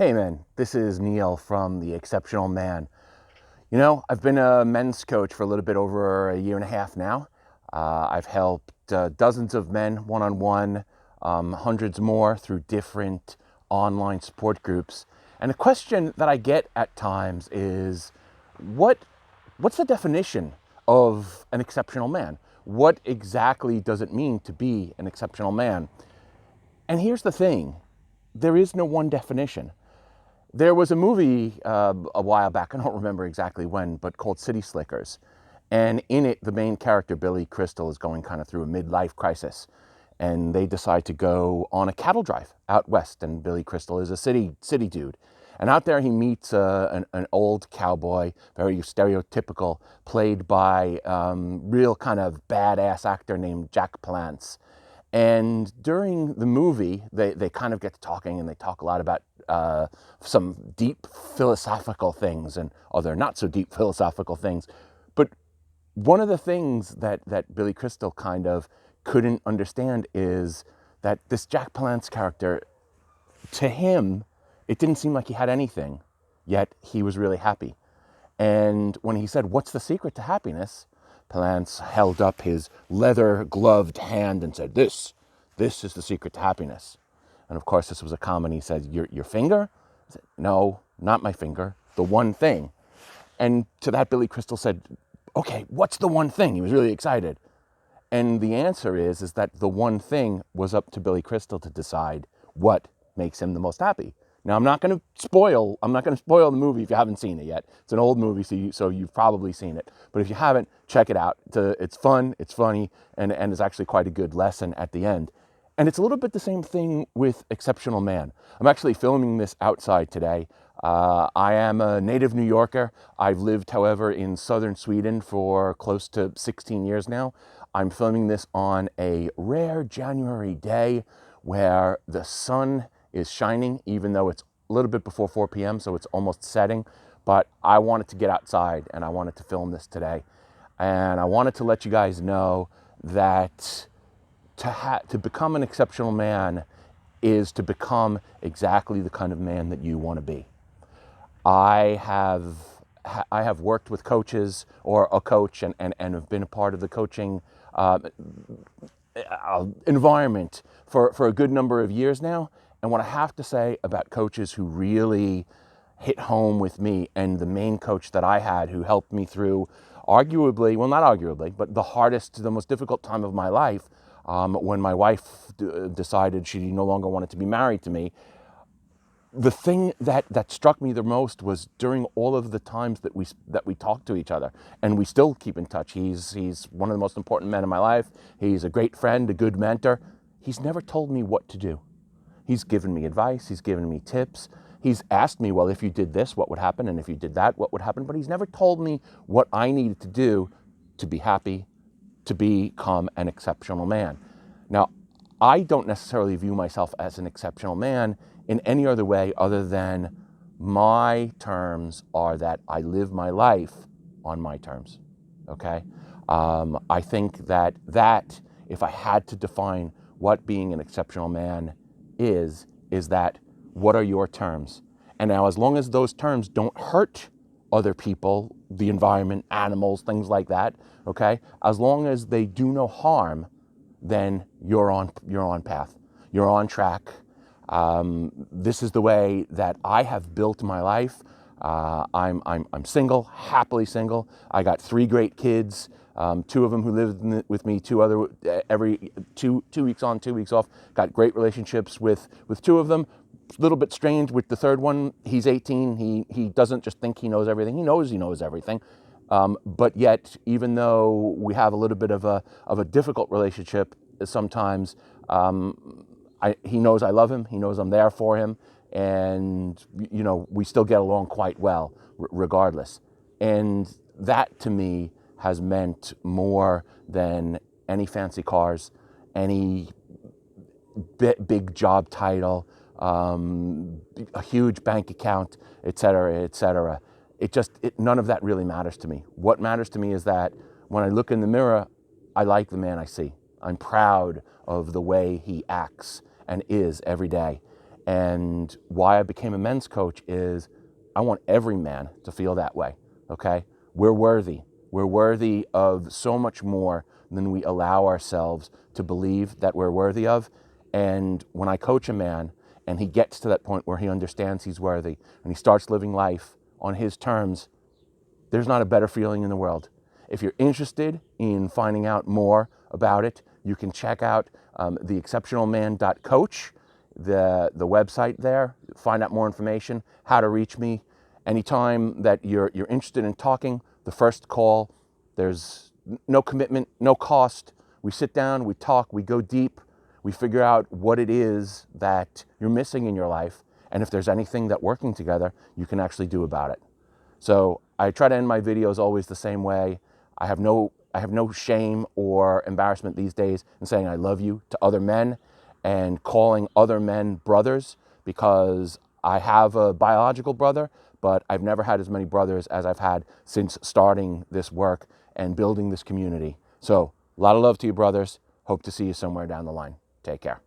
Hey man, this is Neil from The Exceptional Man. You know, I've been a men's coach for a little bit over a year and a half now. I've helped dozens of men one-on-one, hundreds more through different online support groups. And a question that I get at times is, what what's the definition of an exceptional man? What exactly does it mean to be an exceptional man? And here's the thing, there is no one definition. There was a movie a while back, I don't remember exactly when, but called City Slickers. And in it, the main character, Billy Crystal, is going kind of through a midlife crisis. And they decide to go on a cattle drive out west. And Billy Crystal is a city dude. And out there he meets an old cowboy, very stereotypical, played by real kind of badass actor named Jack Palance. And during the movie, they kind of get to talking, and they talk a lot about some deep philosophical things and other not so deep philosophical things. But one of the things that Billy Crystal kind of couldn't understand is that this Jack Palance character, to him, it didn't seem like he had anything, yet he was really happy. And when he said, "What's the secret to happiness?" Palance held up his leather-gloved hand and said, This is the secret to happiness." And of course, this was a comment. He said, Your finger?" I said, "No, not my finger, the one thing." And to that, Billy Crystal said, "Okay, what's the one thing?" He was really excited. And the answer is that the one thing was up to Billy Crystal to decide what makes him the most happy. Now, I'm not going to spoil the movie if you haven't seen it yet. It's an old movie, so you've probably seen it. But if you haven't, check it out. It's fun, it's funny, and it's actually quite a good lesson at the end. And it's a little bit the same thing with Exceptional Man. I'm actually filming this outside today. I am a native New Yorker. I've lived, however, in southern Sweden for close to 16 years now. I'm filming this on a rare January day where the sun is shining, even though it's a little bit before 4 p.m., so it's almost setting. But I wanted to get outside, and I wanted to film this today. And I wanted to let you guys know that to become an exceptional man is to become exactly the kind of man that you want to be. I have worked with coaches, or a coach, and have been a part of the coaching environment for a good number of years now. And what I have to say about coaches who really hit home with me, and the main coach that I had who helped me through arguably, well, not arguably, but the most difficult time of my life, when my wife decided she no longer wanted to be married to me. The thing that struck me the most was during all of the times that we talked to each other, and we still keep in touch. He's one of the most important men in my life. He's a great friend, a good mentor. He's never told me what to do. He's given me advice. He's given me tips. He's asked me, well, if you did this, what would happen? And if you did that, what would happen? But he's never told me what I needed to do to be happy, to become an exceptional man. Now, I don't necessarily view myself as an exceptional man in any other way other than my terms are that I live my life on my terms, okay? I think that if I had to define what being an exceptional man is that, what are your terms? And now, as long as those terms don't hurt other people, the environment, animals, things like that, okay? As long as they do no harm, then you're on path. You're on track. This is the way that I have built my life. I'm single, happily single. I got 3 great kids. 2 of them who live with me, every 2 weeks on, 2 weeks off. Got great relationships with 2 of them. A little bit strange with the third one. He's 18. He doesn't just think he knows everything. He knows everything. But yet, even though we have a little bit of a difficult relationship sometimes, he knows I love him. He knows I'm there for him, and we still get along quite well, regardless. And that, to me, has meant more than any fancy cars, any big job title, a huge bank account, et cetera, et cetera. None of that really matters to me. What matters to me is that when I look in the mirror, I like the man I see. I'm proud of the way he acts and is every day. And why I became a men's coach is I want every man to feel that way, okay? We're worthy. We're worthy of so much more than we allow ourselves to believe that we're worthy of. And when I coach a man and he gets to that point where he understands he's worthy and he starts living life on his terms, there's not a better feeling in the world. If you're interested in finding out more about it, you can check out theexceptionalman.coach, the website there, find out more information, how to reach me. Anytime that you're interested in talking, the first call, there's no commitment, no cost. We sit down, we talk, we go deep, we figure out what it is that you're missing in your life, and if there's anything that working together, you can actually do about it. So I try to end my videos always the same way. I have no shame or embarrassment these days in saying I love you to other men and calling other men brothers, because I have a biological brother, but I've never had as many brothers as I've had since starting this work and building this community. So a lot of love to you, brothers. Hope to see you somewhere down the line. Take care.